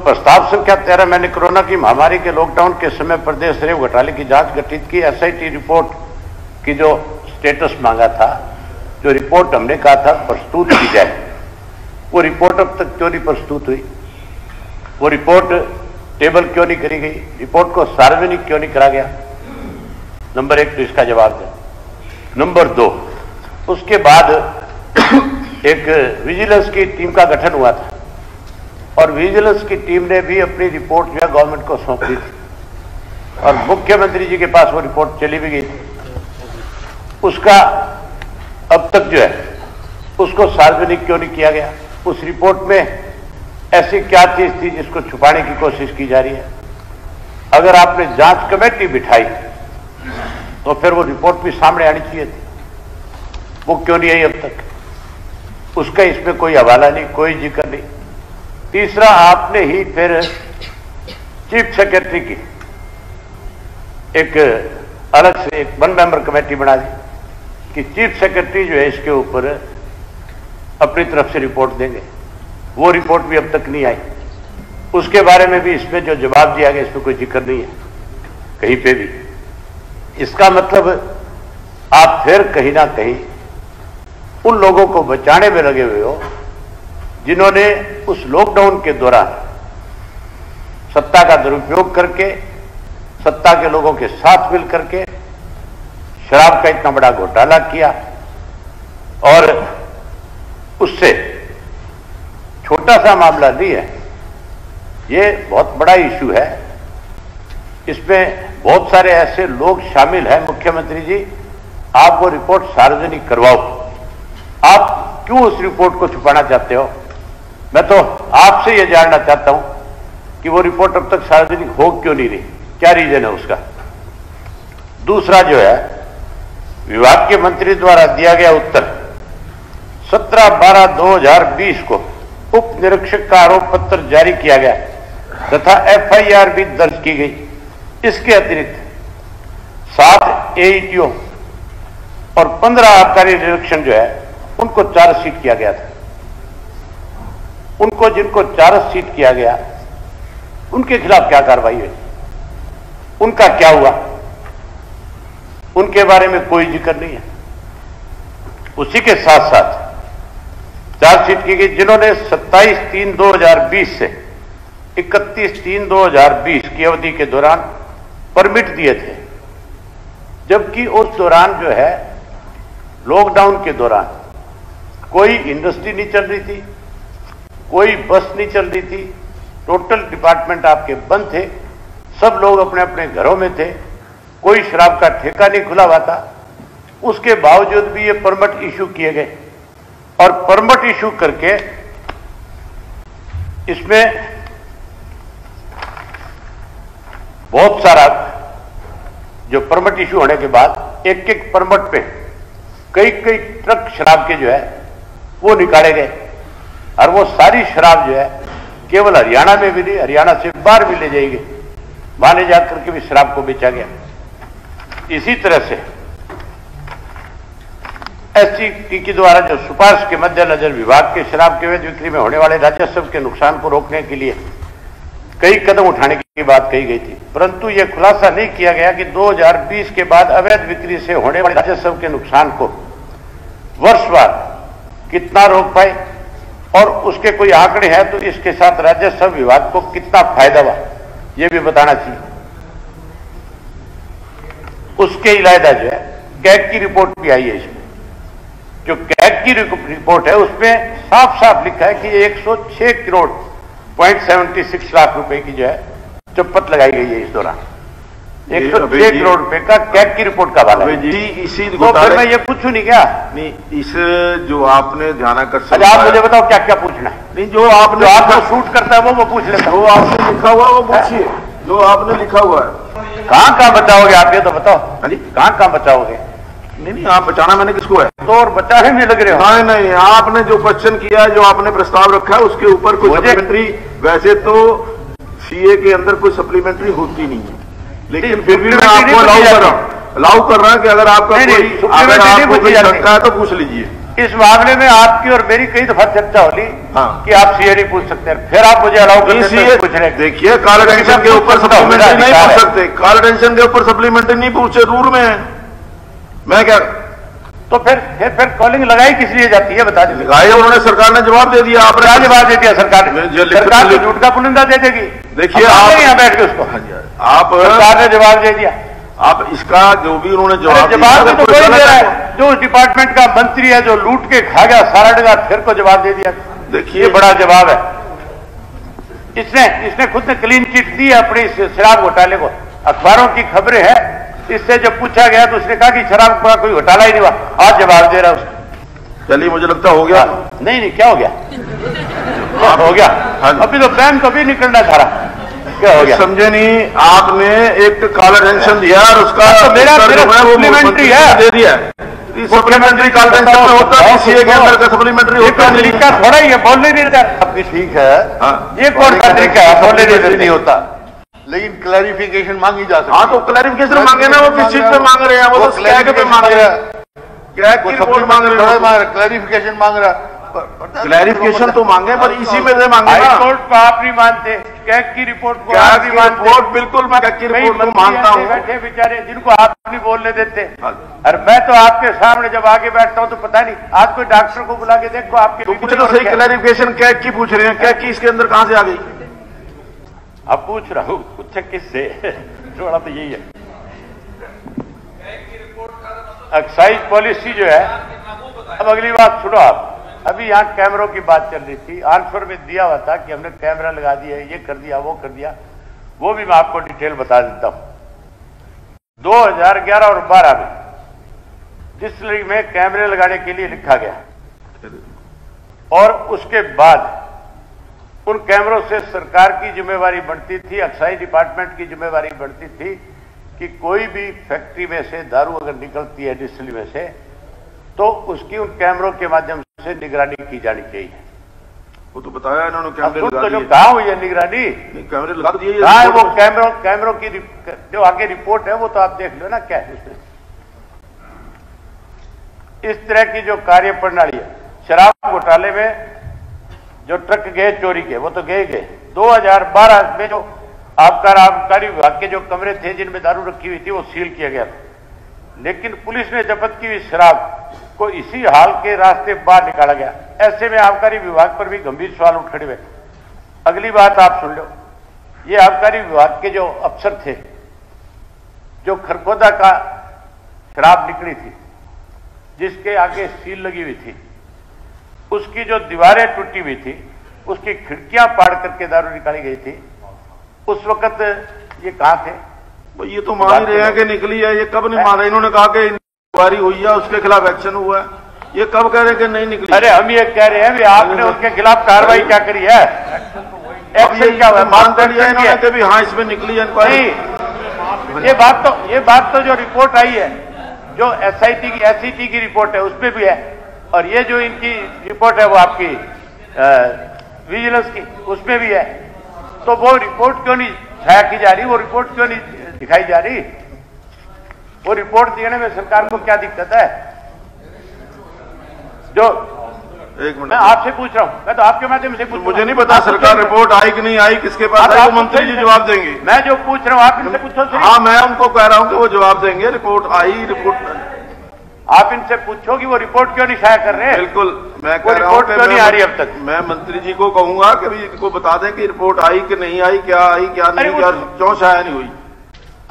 प्रस्ताव संख्या 13 मैंने कोरोना की महामारी के लॉकडाउन के समय प्रदेश रेव घोटाले की जांच गठित की एसआईटी रिपोर्ट की जो स्टेटस मांगा था, जो रिपोर्ट हमने कहा था प्रस्तुत की जाए, वो रिपोर्ट अब तक क्यों नहीं प्रस्तुत हुई? वो रिपोर्ट टेबल क्यों नहीं करी गई? रिपोर्ट को सार्वजनिक क्यों नहीं करा गया? नंबर 1 तो इसका जवाब दें। नंबर 2, उसके बाद एक विजिलेंस की टीम का गठन हुआ था और विजिलेंस की टीम ने भी अपनी रिपोर्ट जो है गवर्नमेंट को सौंप दी थी और मुख्यमंत्री जी के पास वो रिपोर्ट चली भी गई थी। उसका अब तक जो है उसको सार्वजनिक क्यों नहीं किया गया? उस रिपोर्ट में ऐसी क्या चीज थी जिसको छुपाने की कोशिश की जा रही है? अगर आपने जांच कमेटी बिठाई तो फिर वो रिपोर्ट भी सामने आनी चाहिए थी, वो क्यों नहीं आई अब तक? उसका इसमें कोई हवाला नहीं, कोई जिक्र नहीं। तीसरा, आपने ही फिर चीफ सेक्रेटरी की एक अलग से एक 1 मेंबर कमेटी बना दी कि चीफ सेक्रेटरी जो है इसके ऊपर अपनी तरफ से रिपोर्ट देंगे। वो रिपोर्ट भी अब तक नहीं आई। उसके बारे में भी इसमें जो जवाब दिया गया इसमें कोई जिक्र नहीं है कहीं पे भी। इसका मतलब आप फिर कहीं ना कहीं उन लोगों को बचाने में लगे हुए हो जिन्होंने उस लॉकडाउन के दौरान सत्ता का दुरुपयोग करके, सत्ता के लोगों के साथ मिल करके शराब का इतना बड़ा घोटाला किया और उससे छोटा सा मामला नहीं है, ये बहुत बड़ा इशू है। इसमें बहुत सारे ऐसे लोग शामिल हैं। मुख्यमंत्री जी, आप वो रिपोर्ट सार्वजनिक करवाओ। आप क्यों उस रिपोर्ट को छुपाना चाहते हो? मैं तो आपसे ये जानना चाहता हूं कि वो रिपोर्ट अब तक सार्वजनिक हो क्यों नहीं रही? क्या रीजन है उसका? दूसरा जो है, विभाग के मंत्री द्वारा दिया गया उत्तर 17/12/2020 को उप निरीक्षक का आरोप पत्र जारी किया गया तथा एफआईआर भी दर्ज की गई। इसके अतिरिक्त 7 एईटीओ और 15 आबकारी निरीक्षण जो है उनको चार्जशीट किया गया था। उनको जिनको चार्जशीट किया गया उनके खिलाफ क्या कार्रवाई हुई? उनका क्या हुआ? उनके बारे में कोई जिक्र नहीं है। उसी के साथ साथ चार्जशीट की गई जिन्होंने 27/3/2020 से 31/3/2020 की अवधि के दौरान परमिट दिए थे, जबकि उस दौरान जो है लॉकडाउन के दौरान कोई इंडस्ट्री नहीं चल रही थी, कोई बस नहीं चल रही थी, टोटल डिपार्टमेंट आपके बंद थे, सब लोग अपने अपने घरों में थे, कोई शराब का ठेका नहीं खुला हुआ था। उसके बावजूद भी ये परमिट इशू किए गए और परमिट इशू करके इसमें बहुत सारा जो परमिट इशू होने के बाद एक एक परमिट पे कई कई ट्रक शराब के जो है वो निकाले गए और वो सारी शराब जो है केवल हरियाणा में भी नहीं, हरियाणा से बाहर भी ले जाएगी, वहां ले जाकर के भी शराब को बेचा गया। इसी तरह से एससीटी के द्वारा जो सिफारिश के मद्देनजर विभाग के शराब के अवैध बिक्री में होने वाले राजस्व के नुकसान को रोकने के लिए कई कदम उठाने की बात कही गई थी, परंतु यह खुलासा नहीं किया गया कि 2020 के बाद अवैध बिक्री से होने वाले राजस्व के नुकसान को वर्षवार कितना रोक पाए और उसके कोई आंकड़े हैं तो इसके साथ राजस्व विभाग को कितना फायदा हुआ यह भी बताना चाहिए। उसके अलावा जो है कैग की रिपोर्ट भी आई है। इसमें जो कैग की रिपोर्ट है उसमें साफ साफ लिखा है कि 106.76 लाख रुपए की जो है चप्पत लगाई गई है इस दौरान। 106 करोड़ रुपए का कैग की रिपोर्ट का हवाला है जी। इसी तो फिर मैं ये पूछूं नहीं क्या? नहीं, इस जो आपने ध्यानाकर्षण, अच्छा आप मुझे बताओ क्या क्या पूछना है? नहीं, जो आपने आपको शूट करता है वो पूछ लेता हूं। जो आपने लिखा हुआ वो पूछिए, जो आपने लिखा हुआ है। कहां बचाओगे आप? ये तो बताओ। हाँ जी, कहां बचाओगे? नहीं, आप बचाना मैंने किसको है? तो और बचाने में लग रहे हो? नहीं, आपने जो क्वेश्चन किया है, जो आपने प्रस्ताव रखा है उसके ऊपर कोई सप्लीमेंट्री, वैसे तो सीए के अंदर कोई सप्लीमेंट्री होती नहीं है, लेकिन फिर भी मैं आपको अलाउ कर रहा हूं कि अगर आपका कोई शंका है तो पूछ लीजिए। इस मामले में आपकी और मेरी कई दफा चर्चा होली कि आप सीए नहीं पूछ सकते, फिर आप मुझे अलाउ करते पूछ रहे। देखिए कॉल टेंशन के ऊपर सप्लीमेंट्री नहीं पूछ सकते, कॉल टेंशन के ऊपर सप्लीमेंट्री नहीं पूछे, रूल में है। मैं क्या तो फिर कॉलिंग लगाई किस लिए जाती है बता दीजिए। लगाई उन्होंने, सरकार ने जवाब दे दिया। आपने क्या जवाब दे दिया? सरकार तो झूठ का पुलिंदा दे देगी। देखिए आप यहाँ बैठ के उसको आप सरकार ने जवाब दे दिया। आप इसका जो भी उन्होंने जवाब तो कोई दे रहा है, जो उस डिपार्टमेंट का मंत्री है जो लूट के खा गया सारा डगा, फिर को जवाब दे दिया। देखिए बड़ा जवाब है। इसने खुद ने क्लीन चिट दी है अपनी शराब घोटाले को, अखबारों की खबरें हैं। इससे जब पूछा गया तो उसने कहा कि शराब का कोई घोटाला ही नहीं हुआ, आज जवाब दे रहा है उसको। चलिए मुझे लगता हो गया। नहीं क्या हो गया? हो गया। अभी तो बैन को भी निकलना था, क्या हो गया? समझे नहीं, आपने एक कॉल टेंशन दिया और उसका तो मेरा सप्लीमेंट्री है दे दिया। सप्लीमेंट्री कॉल टेंशन में होता है, सीए के अंदर का सप्लीमेंट्री होता है। तरीका थोड़ा ही है, बोलने नहीं देता। आपकी ठीक है, ये कौन सा तरीका है? बोलने नहीं होता, लेकिन क्लैरिफिकेशन मांगी जा सकती है। हाँ तो क्लैरिफिकेशन मांगे ना, वो किस चीज पे मांग रहे हैं? वो तो क्या पे मांग रहे हैं? क्या की रिपोर्ट मांग रहे हैं? क्लैरिफिकेशन मांग रहा। क्लैरिफिकेशन तो मांगे, पर इसी में से मांगे ना। हाईकोर्ट को आप नहीं मानते, कैग की रिपोर्ट को आप नहीं मानते। बिल्कुल मैं कैग की रिपोर्ट को मानता हूँ। बैठे बेचारे जिनको आप नहीं बोलने देते, और मैं तो आपके सामने जब आगे बैठता हूँ तो पता नहीं, आज कोई डॉक्टर को बुला के देखो आपके तो कुछ तो सही क्लैरिफिकेशन कैग की पूछ रहे हैं, कैग की इसके अंदर कहां से आ गई? अब पूछ रहा हूँ कुछ किससे, थोड़ा तो यही है। एक्साइज पॉलिसी जो है, अब अगली बात सुनो आप। अभी यहाँ कैमरों की बात चल रही थी, आंसर में दिया हुआ था कि हमने कैमरा लगा दिया, ये कर दिया, वो कर दिया, वो भी मैं आपको डिटेल बता देता हूं। 2011 और 12 में डिस्टिलरी में कैमरे लगाने के लिए लिखा गया, और उसके बाद उन कैमरों से सरकार की जिम्मेवारी बढ़ती थी, एक्साइज डिपार्टमेंट की जिम्मेवारी बढ़ती थी कि कोई भी फैक्ट्री में से दारू अगर निकलती है डिस्टिलरी में से, तो उसकी उन कैमरों के माध्यम से निगरानी की जानी चाहिए। वो तो बताया इन्होंने, कैमरे लगा दिए। जो कहा हुई है निगरानी, कैमरे लगा दिए। वो कैमरों की जो आगे रिपोर्ट है वो तो आप देख लो ना क्या है उसमें। इस तरह की जो कार्य प्रणाली है, शराब घोटाले में जो ट्रक गए चोरी के, वो तो गए 2012 में जो आबकारी विभाग के जो कमरे थे जिनमें दारू रखी हुई थी वो सील किया गया था, लेकिन पुलिस ने जब्त की हुई शराब को इसी हाल के रास्ते बाहर निकाला गया। ऐसे में आबकारी विभाग पर भी गंभीर सवाल उठ खड़े हुए। अगली बात आप सुन लो, ये आबकारी विभाग के जो अफसर थे, जो खरखोदा का शराब निकली थी जिसके आगे सील लगी हुई थी, उसकी जो दीवारें टूटी हुई थी, उसकी खिड़कियां पाड़ करके दारू निकाली गई थी, उस वक्त ये कहां थे? ये तो मान ही रहे हैं कि निकली है। ये कब नहीं मान रहे? इन्होंने कहा कि इंक्वायरी हुई है, उसके खिलाफ एक्शन हुआ है। ये कब कह रहे हैं कि नहीं निकली? अरे हम ये कह रहे हैं भी आपने उनके खिलाफ कार्रवाई क्या करी है? एक्शन क्या हुआ? मान लिया इन्होंने कि भी हाँ इसमें निकली है इंक्वायरी। ये बात तो जो रिपोर्ट आई है, जो एसआईटी की रिपोर्ट है उसमें भी है, और ये जो इनकी रिपोर्ट है वो आपकी विजिलेंस की, उसमें भी है। तो वो रिपोर्ट क्यों नहीं छाया की जा रही? वो रिपोर्ट क्यों नहीं दिखाई जा रही? वो रिपोर्ट देने में सरकार को क्या दिक्कत है? जो एक मिनट मैं आपसे पूछ रहा हूं, मैं तो आपके माध्यम से पूछ रहा हूं। मुझे नहीं पता सरकार रिपोर्ट आई कि नहीं आई, किसके पास आई, वो मंत्री जी जवाब देंगे। मैं जो पूछ रहा हूं आप इनसे पूछो। हाँ मैं उनको कह रहा हूं कि वो जवाब देंगे। रिपोर्ट आई, रिपोर्ट आप इनसे पूछो कि वो रिपोर्ट क्यों नहीं शाया कर रहे हैं। बिल्कुल मैं कह रहा हूं कि क्यों नहीं आ रही अब तक। मैं मंत्री जी को कहूंगा कि भी इनको बता दें कि रिपोर्ट आई कि नहीं आई, क्या आई क्या नहीं, क्या क्यों शाया नहीं हुई।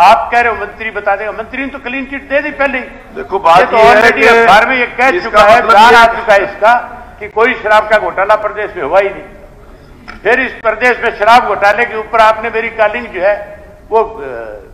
आप कह रहे हो मंत्री बता देगा, मंत्री ने तो क्लीन चिट दे दी पहले। देखो बात तो ऑलरेडी अखबार में ये कह चुका है, बयान आ चुका है इसका कि कोई शराब का घोटाला प्रदेश में हुआ ही नहीं। फिर इस प्रदेश में शराब घोटाले के ऊपर आपने मेरी कॉलिंग जो है वो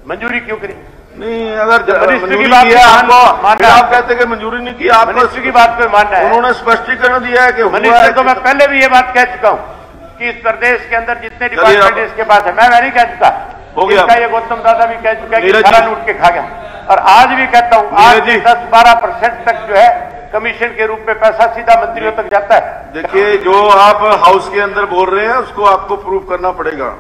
मंजूरी क्यों करी? नहीं, अगर मिनिस्टर की बात है आप कहते कि मंजूरी नहीं की, आप मिनिस्टर की बात को मानना है। उन्होंने स्पष्टीकरण दिया है कि मिनिस्टर को मैं पहले भी ये बात कह चुका हूं कि इस प्रदेश के अंदर जितने डिपार्टमेंट इसके पास है, मैं नहीं कह चुका हो गया। ये गौतम दादा भी कह चुका है कि सारा लूट के खा गया, और आज भी कहता हूं, आज भी 10-12% तक जो है कमीशन के रूप में पैसा सीधा मंत्रियों तक जाता है। देखिए जो आप हाउस के अंदर बोल रहे हैं उसको आपको प्रूव करना पड़ेगा।